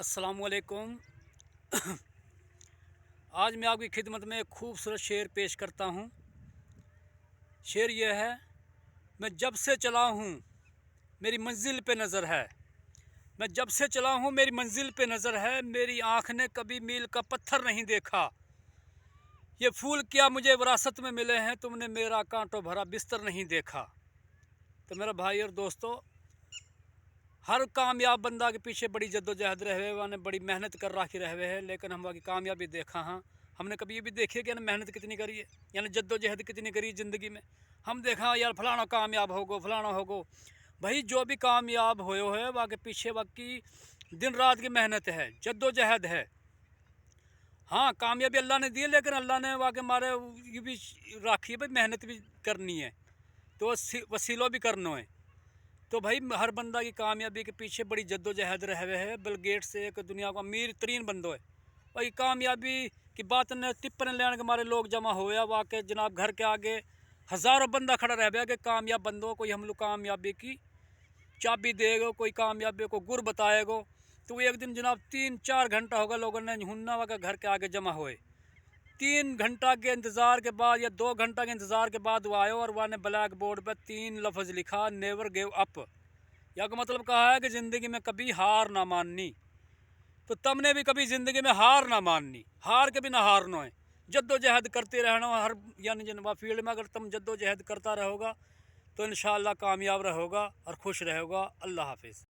अस्सलाम वालेकुम। आज मैं आपकी खिदमत में एक खूबसूरत शेर पेश करता हूँ। शेर यह है, मैं जब से चला हूँ मेरी मंजिल पे नज़र है। मैं जब से चला हूँ मेरी मंजिल पे नज़र है। मेरी आँख ने कभी मील का पत्थर नहीं देखा। ये फूल क्या मुझे विरासत में मिले हैं, तुमने मेरा कांटों भरा बिस्तर नहीं देखा। तो मेरा भाई और दोस्तों, हर कामयाब बंदा के पीछे बड़ी जद्दोजहद रहे हुए, बड़ी मेहनत कर रखी रहे है। लेकिन हम बाकी कामयाबी देखा हाँ, हमने कभी ये भी देखी कि मेहनत कितनी करी है, यानी जद्दोजहद कितनी करी ज़िंदगी में। हम देखा यार फलाना कामयाब होगो, फलाना होगो। भाई जो भी कामयाब होए है वहाँ के पीछे वाकई दिन रात की मेहनत है, जद्दोजहद है। हाँ, कामयाबी अल्लाह ने दी है, लेकिन अल्लाह ने वाकई मारे ये भी राखी है भाई, मेहनत भी करनी है तो वसीलों भी करना है। तो भाई हर बंदा की कामयाबी के पीछे बड़ी जद्दोजहद रहे है। बिल गेट्स एक दुनिया का अमीर तरीन बंदो है। भाई कामयाबी की बात ने टिप्पण लेने के मारे लोग जमा होया वाकई जनाब घर के आगे हज़ारों बंदा खड़ा रह गया कि कामयाब बंदो कोई हम लोग कामयाबी की चाबी देगा, कोई कामयाबी को गुर बताएगो। तो एक दिन जनाब 3-4 घंटा होगा लोगों ने हुन्ना वाका घर के आगे जमा हुए। 3 घंटा के इंतज़ार के बाद या 2 घंटा के इंतज़ार के बाद वो आयो और वहाँ ने ब्लैक बोर्ड पर 3 लफ्ज़ लिखा, नेवर गिव अप। या का मतलब कहा है कि ज़िंदगी में कभी हार ना माननी। तो तुमने भी कभी ज़िंदगी में हार ना माननी, हार के भी ना हारना है, जद्दोजहद करते रहना हर यानी जनवा फील्ड में। अगर तुम जद्दोजहद करता रहोगा तो इंशाअल्लाह कामयाब रहोगा और खुश रहोगा। अल्लाह हाफिज़।